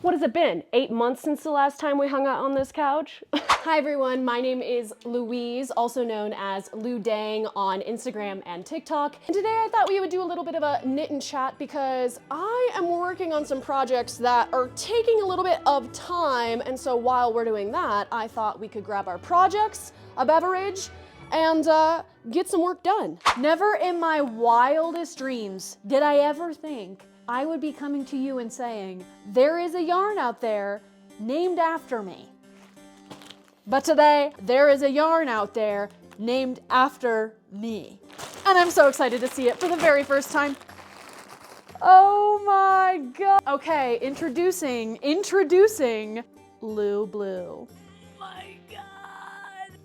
What has it been? 8 months since the last time we hung out on this couch? Hi everyone, my name is Louise, also known as Lou Dang on Instagram and TikTok. And today I thought we would do a little bit of a knit and chat because I am working on some projects that are taking a little bit of time. And so while we're doing that, I thought we could grab our projects, a beverage, and get some work done. Never in my wildest dreams did I ever think I would be coming to you and saying, there is a yarn out there named after me. But today, there is a yarn out there named after me. And I'm so excited to see it for the very first time. Oh my God. Okay, introducing Lou Blue.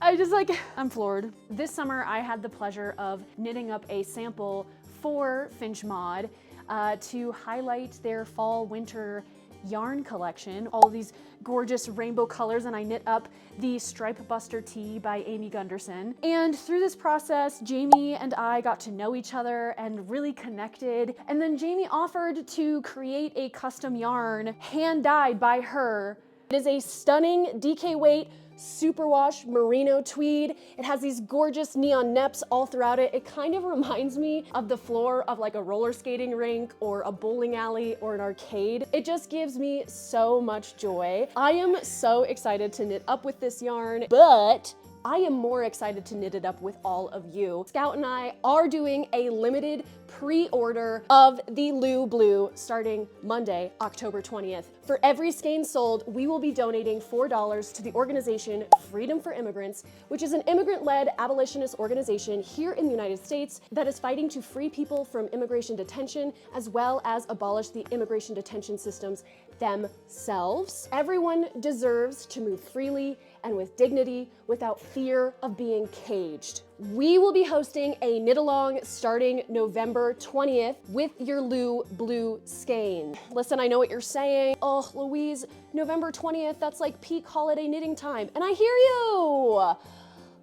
I'm floored. This summer, I had the pleasure of knitting up a sample for Finch Mod to highlight their fall-winter yarn collection. All of these gorgeous rainbow colors, and I knit up the Stripebuster tee by Amy Gunderson. And through this process, Jamie and I got to know each other and really connected. And then Jamie offered to create a custom yarn hand-dyed by her. It is a stunning DK weight superwash merino tweed. It has these gorgeous neon neps all throughout it. It kind of reminds me of the floor of like a roller skating rink or a bowling alley or an arcade. It just gives me so much joy. I am so excited to knit up with this yarn, but I am more excited to knit it up with all of you. Scout and I are doing a limited pre-order of the Lou Blue starting Monday, October 20th. For every skein sold, we will be donating $4 to the organization Freedom for Immigrants, which is an immigrant-led abolitionist organization here in the United States that is fighting to free people from immigration detention, as well as abolish the immigration detention systems themselves. Everyone deserves to move freely and with dignity without fear of being caged. We will be hosting a knit-along starting November 20th with your Lou Blue skein. Listen, I know what you're saying. Oh, Louise, November 20th, that's like peak holiday knitting time. And I hear you.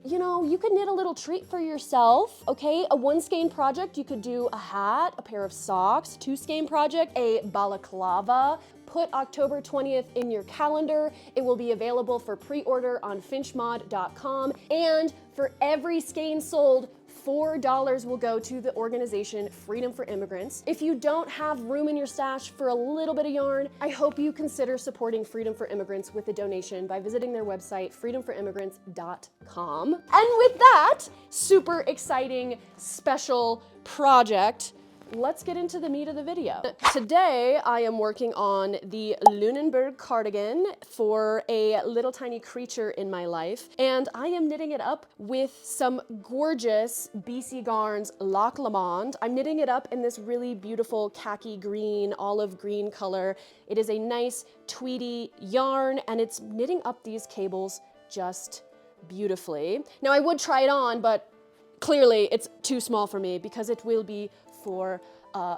You know, you could knit a little treat for yourself, okay? A 1 skein project, you could do a hat, a pair of socks. 2 skein project, a balaclava. Put October 20th in your calendar. It will be available for pre-order on finchmod.com. And for every skein sold, $4 will go to the organization Freedom for Immigrants. If you don't have room in your stash for a little bit of yarn, I hope you consider supporting Freedom for Immigrants with a donation by visiting their website, freedomforimmigrants.com. And with that super exciting special project, let's get into the meat of the video. Today, I am working on the Lunenburg cardigan for a little tiny creature in my life, and I am knitting it up with some gorgeous BC Garns Lac Lamande. I'm knitting it up in this really beautiful khaki green, olive green color. It is a nice tweedy yarn, and it's knitting up these cables just beautifully. Now, I would try it on, but clearly it's too small for me because it will be for a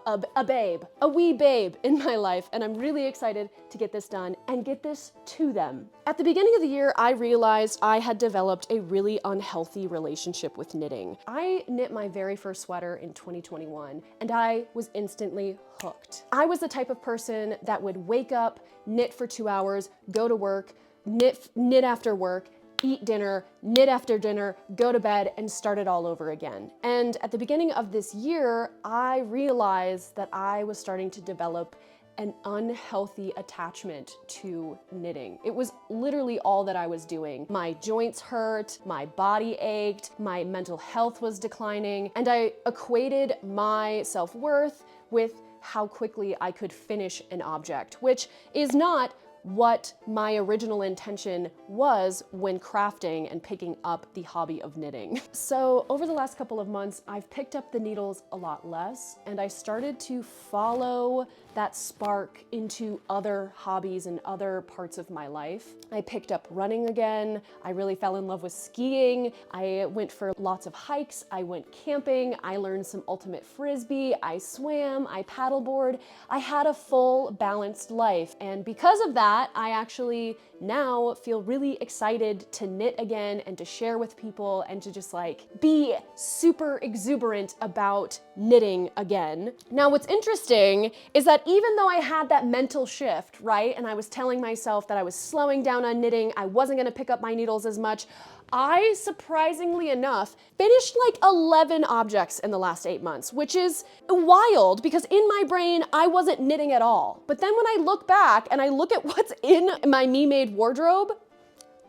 wee babe in my life, and I'm really excited to get this done and get this to them. At the beginning of the year, I realized I had developed a really unhealthy relationship with knitting. I knit my very first sweater in 2021, and I was instantly hooked. I was the type of person that would wake up, knit for 2 hours, go to work, knit after work, eat dinner, knit after dinner, go to bed, and start it all over again. And at the beginning of this year, I realized that I was starting to develop an unhealthy attachment to knitting. It was literally all that I was doing. My joints hurt, my body ached, my mental health was declining, and I equated my self-worth with how quickly I could finish an object, which is not what my original intention was when crafting and picking up the hobby of knitting. So over the last couple of months, I've picked up the needles a lot less, and I started to follow that spark into other hobbies and other parts of my life. I picked up running again. I really fell in love with skiing. I went for lots of hikes. I went camping. I learned some ultimate frisbee. I swam. I paddleboard. I had a full balanced life. And because of that, that, I actually now feel really excited to knit again and to share with people and to just like be super exuberant about knitting again. Now, what's interesting is that even though I had that mental shift, right, and I was telling myself that I was slowing down on knitting, I wasn't gonna pick up my needles as much, I, surprisingly enough, finished like 11 objects in the last 8 months, which is wild because in my brain, I wasn't knitting at all. But then when I look back and I look at what's in my me-made wardrobe,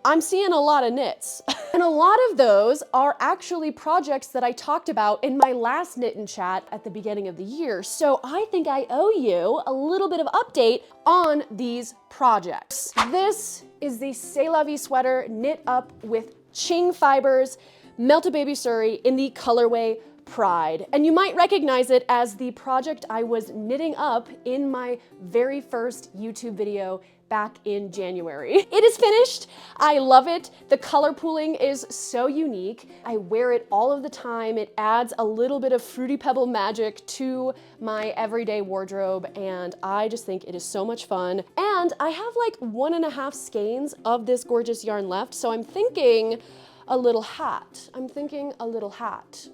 I'm seeing a lot of knits. And a lot of those are actually projects that I talked about in my last Knit and Chat at the beginning of the year. So I think I owe you a little bit of update on these projects. This is the Vie Sweater knit up with Qing fibers, Melted Baby Suri in the colorway Pride. And you might recognize it as the project I was knitting up in my very first YouTube video back in January. It is finished. I love it. The color pooling is so unique. I wear it all of the time. It adds a little bit of Fruity Pebble magic to my everyday wardrobe, and I just think it is so much fun. And I have like 1.5 skeins of this gorgeous yarn left, so I'm thinking a little hat.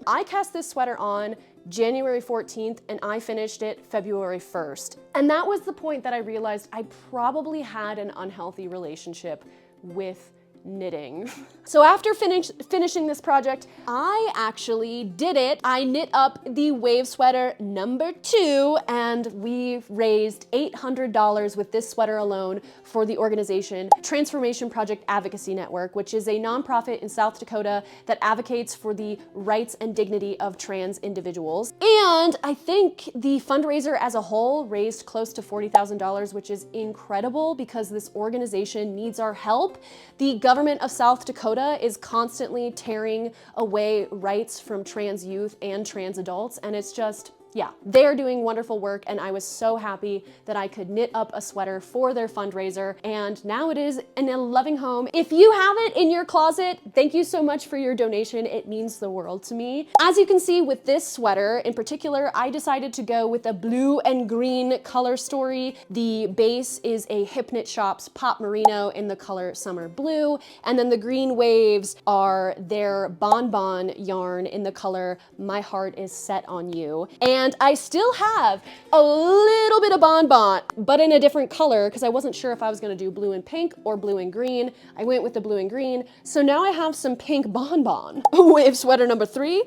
I cast this sweater on January 14th and I finished it February 1st. And that was the point that I realized I probably had an unhealthy relationship with knitting. So after finishing this project, I actually did it. I knit up the Wave Sweater #2 and we raised $800 with this sweater alone for the organization Transformation Project Advocacy Network, which is a nonprofit in South Dakota that advocates for the rights and dignity of trans individuals. And I think the fundraiser as a whole raised close to $40,000, which is incredible because this organization needs our help. The government of South Dakota is constantly tearing away rights from trans youth and trans adults, and it's just, yeah, they're doing wonderful work, and I was so happy that I could knit up a sweater for their fundraiser, and now it is in a loving home. If you have it in your closet, thank you so much for your donation. It means the world to me. As you can see with this sweater in particular, I decided to go with a blue and green color story. The base is a Hip Knit Shop's Pop Merino in the color Summer Blue, and then the green waves are their Bonbon yarn in the color My Heart Is Set on You. And I still have a little bit of Bonbon, but in a different color because I wasn't sure if I was gonna do blue and pink or blue and green. I went with the blue and green. So now I have some pink Bonbon. Wave Sweater #3.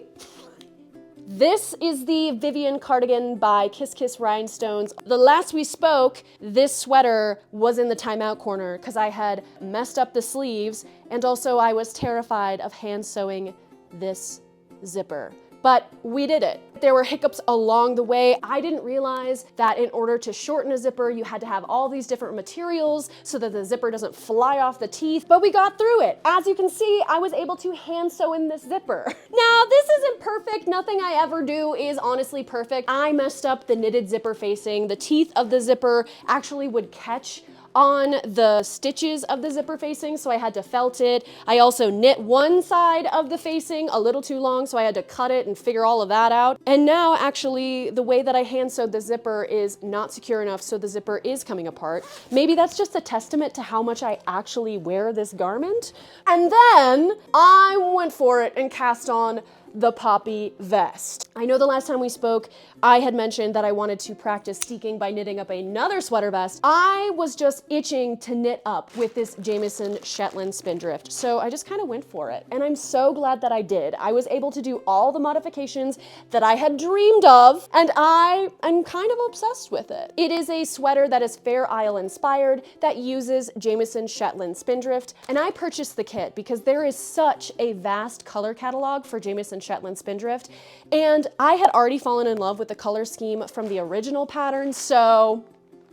This is the Vivian Cardigan by kisskiss.rhinestones. The last we spoke, this sweater was in the timeout corner because I had messed up the sleeves and also I was terrified of hand sewing this zipper. But we did it. There were hiccups along the way. I didn't realize that in order to shorten a zipper, you had to have all these different materials so that the zipper doesn't fly off the teeth, but we got through it. As you can see, I was able to hand sew in this zipper. Now, this isn't perfect. Nothing I ever do is honestly perfect. I messed up the knitted zipper facing. The teeth of the zipper actually would catch on the stitches of the zipper facing, so I had to felt it. I also knit one side of the facing a little too long, so I had to cut it and figure all of that out. And now actually the way that I hand sewed the zipper is not secure enough, so the zipper is coming apart. Maybe that's just a testament to how much I actually wear this garment. And then I went for it and cast on the poppy vest. I know the last time we spoke, I had mentioned that I wanted to practice steeking by knitting up another sweater vest. I was just itching to knit up with this Jamison Shetland Spindrift, so I just kind of went for it. And I'm so glad that I did. I was able to do all the modifications that I had dreamed of, and I am kind of obsessed with it. It is a sweater that is Fair Isle inspired, that uses Jamison Shetland Spindrift, and I purchased the kit because there is such a vast color catalog for Jamison Shetland Spindrift, and I had already fallen in love with the color scheme from the original pattern, so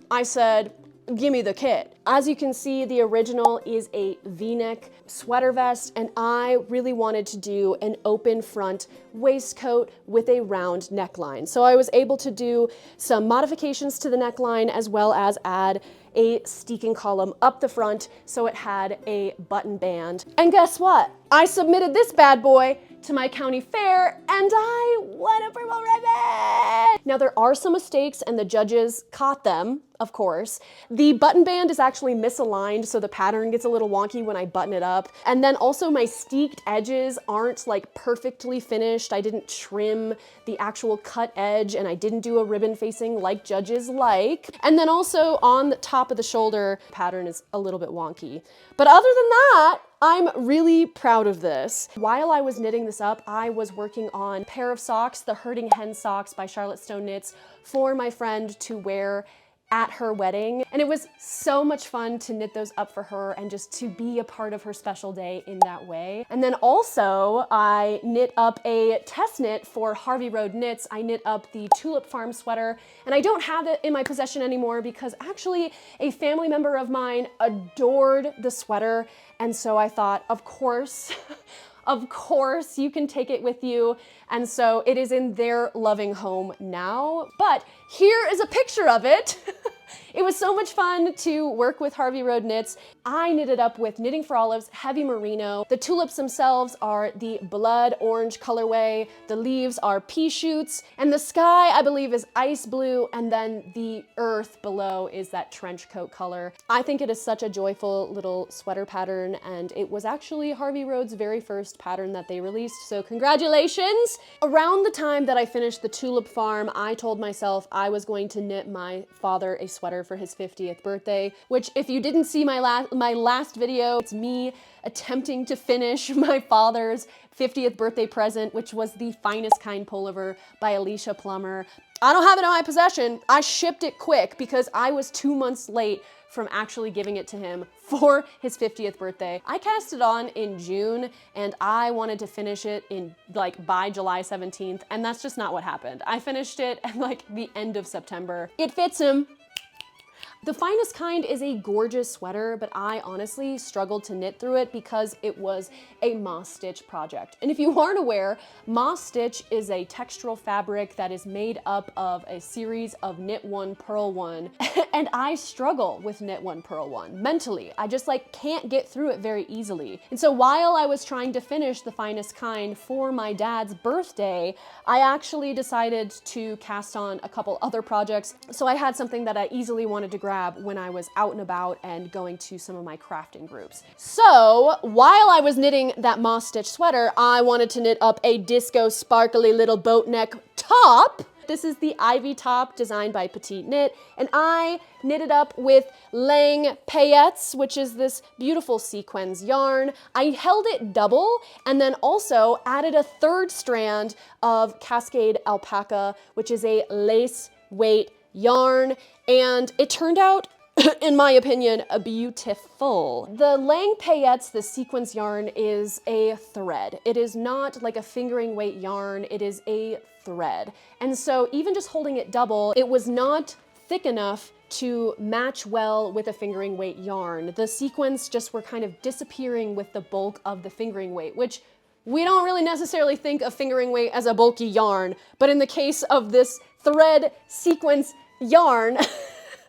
I said, give me the kit. As you can see, the original is a V-neck sweater vest, and I really wanted to do an open front waistcoat with a round neckline. So I was able to do some modifications to the neckline as well as add a steeking column up the front so it had a button band. And guess what? I submitted this bad boy to my county fair and I won a purple ribbon! Now there are some mistakes and the judges caught them. of course. The button band is actually misaligned, so the pattern gets a little wonky when I button it up. And then also my steeked edges aren't like perfectly finished. I didn't trim the actual cut edge, and I didn't do a ribbon facing like judges like. And then also on the top of the shoulder, pattern is a little bit wonky. But other than that, I'm really proud of this. While I was knitting this up, I was working on a pair of socks, the Herding Hen socks by Charlotte Stone Knits, for my friend to wear at her wedding. And it was so much fun to knit those up for her and just to be a part of her special day in that way. And then also I knit up a test knit for Harvey Road Knits. I knit up the Tulip Farm sweater, and I don't have it in my possession anymore because actually a family member of mine adored the sweater. And so I thought, of course, of course you can take it with you. And so it is in their loving home now. But here is a picture of it. It was so much fun to work with Harvey Road Knits. I knitted up with Knitting for Olive's Heavy Merino. The tulips themselves are the blood orange colorway. The leaves are pea shoots. And the sky, I believe, is ice blue. And then the earth below is that trench coat color. I think it is such a joyful little sweater pattern. And it was actually Harvey Road's very first pattern that they released. So congratulations. Around the time that I finished the Tulip Farm, I told myself I was going to knit my father a sweater for his 50th birthday, which if you didn't see my last video, it's me attempting to finish my father's 50th birthday present, which was the Finest Kind pullover by Alicia Plummer. I don't have it in my possession. I shipped it quick because I was 2 months late from actually giving it to him for his 50th birthday. I cast it on in June and I wanted to finish it in by July 17th, and that's just not what happened. I finished it at the end of September. It fits him. The Finest Kind is a gorgeous sweater, but I honestly struggled to knit through it because it was a moss stitch project. And if you aren't aware, moss stitch is a textural fabric that is made up of a series of knit one, purl one. And I struggle with knit one, purl one mentally. I just can't get through it very easily. And so while I was trying to finish the Finest Kind for my dad's birthday, I actually decided to cast on a couple other projects. So I had something that I easily wanted to grab when I was out and about and going to some of my crafting groups. So while I was knitting that moss stitch sweater, I wanted to knit up a disco sparkly little boat neck top. This is the Ivy top designed by Petite Knit, and I knitted up with Lang Paillettes, which is this beautiful sequins yarn. I held it double and then also added a third strand of Cascade Alpaca, which is a lace weight yarn, and it turned out, in my opinion, beautiful. The Lang Paillettes, the sequins yarn, is a thread. It is not like a fingering weight yarn, it is a thread. And so even just holding it double, it was not thick enough to match well with a fingering weight yarn. The sequins just were kind of disappearing with the bulk of the fingering weight, which we don't really necessarily think of fingering weight as a bulky yarn, but in the case of this thread sequence yarn,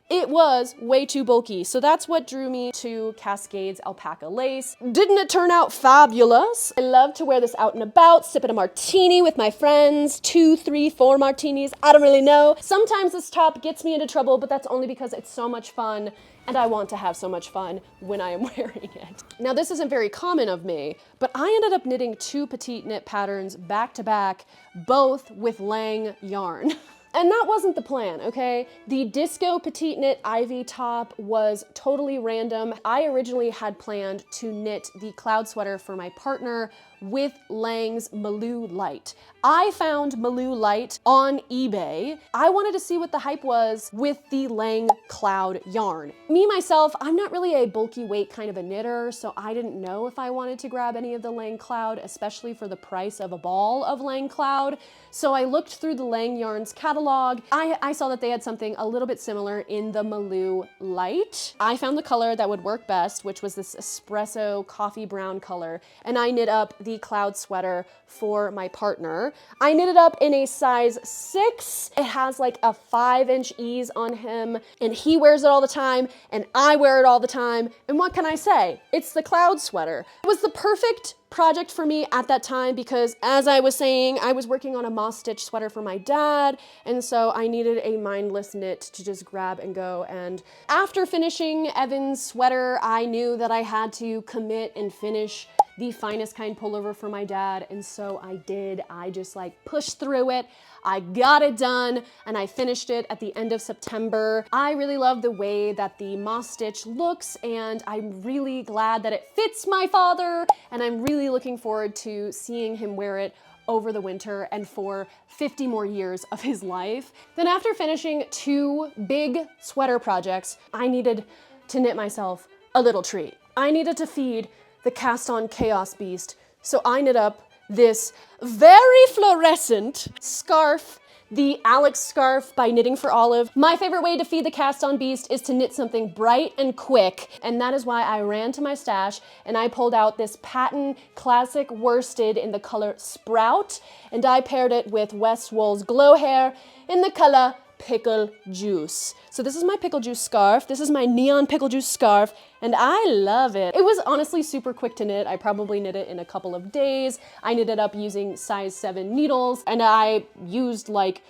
it was way too bulky. So that's what drew me to Cascade's alpaca lace. Didn't it turn out fabulous? I love to wear this out and about, sipping a martini with my friends, 2, 3, 4 martinis, I don't really know. Sometimes this top gets me into trouble, but that's only because it's so much fun and I want to have so much fun when I am wearing it. Now this isn't very common of me, but I ended up knitting 2 Petite Knit patterns back to back, both with Lang yarn. And that wasn't the plan, okay? The Disco Petite Knit Ivy top was totally random. I originally had planned to knit the cloud sweater for my partner with Lang's Malou Light. I found Malou Light on eBay. I wanted to see what the hype was with the Lang Cloud yarn. Me, myself, I'm not really a bulky weight kind of a knitter, so I didn't know if I wanted to grab any of the Lang Cloud, especially for the price of a ball of Lang Cloud. So I looked through the Lang Yarns catalog. I saw that they had something a little bit similar in the Malou Light. I found the color that would work best, which was this espresso coffee brown color, and I knit up the cloud sweater for my partner. I knit it up in a size 6. It has like a 5-inch ease on him, and he wears it all the time, and I wear it all the time. And what can I say? It's the cloud sweater. It was the perfect project for me at that time because, as I was saying, I was working on a moss stitch sweater for my dad, and so I needed a mindless knit to just grab and go. And after finishing Evan's sweater, I knew that I had to commit and finish the finest kind pullover for my dad, and so I did. I just like pushed through it. I got it done, and I finished it at the end of September. I really love the way that the moss stitch looks, and I'm really glad that it fits my father, and I'm really looking forward to seeing him wear it over the winter and for 50 more years of his life. Then after finishing 2 big sweater projects, I needed to knit myself a little treat. I needed to feed the cast-on chaos beast, so I knit up this very fluorescent scarf, the Alex scarf by Knitting for Olive. My favorite way to feed the cast-on beast is to knit something bright and quick, and that is why I ran to my stash and I pulled out this patent classic worsted in the color Sprout, and I paired it with West Wool's Glow Hair in the color Pickle Juice. So this is my pickle juice scarf. This is my neon pickle juice scarf, and I love it. It was honestly super quick to knit. I probably knit it in a couple of days. I knit it up using size 7 needles, and I used like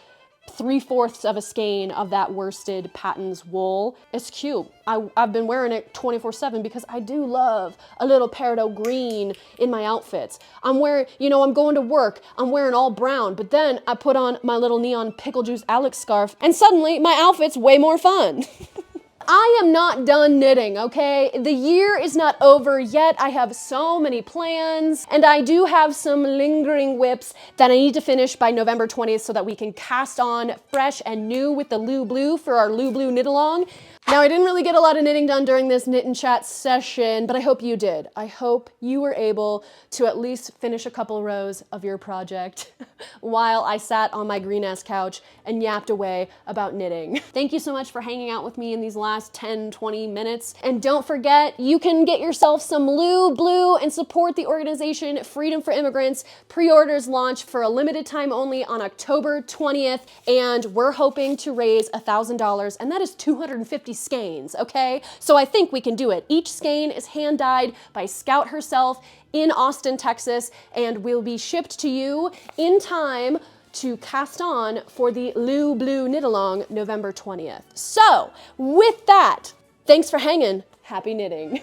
3/4 of a skein of that worsted Patton's wool. It's cute. I've been wearing it 24/7 because I do love a little peridot green in my outfits. I'm wearing, you know, I'm going to work, I'm wearing all brown, but then I put on my little neon pickle juice Alex scarf, and suddenly my outfit's way more fun. I am not done knitting, okay? The year is not over yet. I have so many plans, and I do have some lingering whips that I need to finish by November 20th so that we can cast on fresh and new with the Lou Blue for our Lou Blue knit along. Now, I didn't really get a lot of knitting done during this knit and chat session, but I hope you did. I hope you were able to at least finish a couple rows of your project while I sat on my green-ass couch and yapped away about knitting. Thank you so much for hanging out with me in these last 10-20 minutes. And don't forget, you can get yourself some Lou Blue and support the organization Freedom for Immigrants. Pre-orders launch for a limited time only on October 20th, and we're hoping to raise $1,000, and that is 250 skeins, okay? So I think we can do it. Each skein is hand-dyed by Scout herself in Austin, Texas, and will be shipped to you in time to cast on for the Lou Blue knit along November 20th. So with that, thanks for hanging. Happy knitting.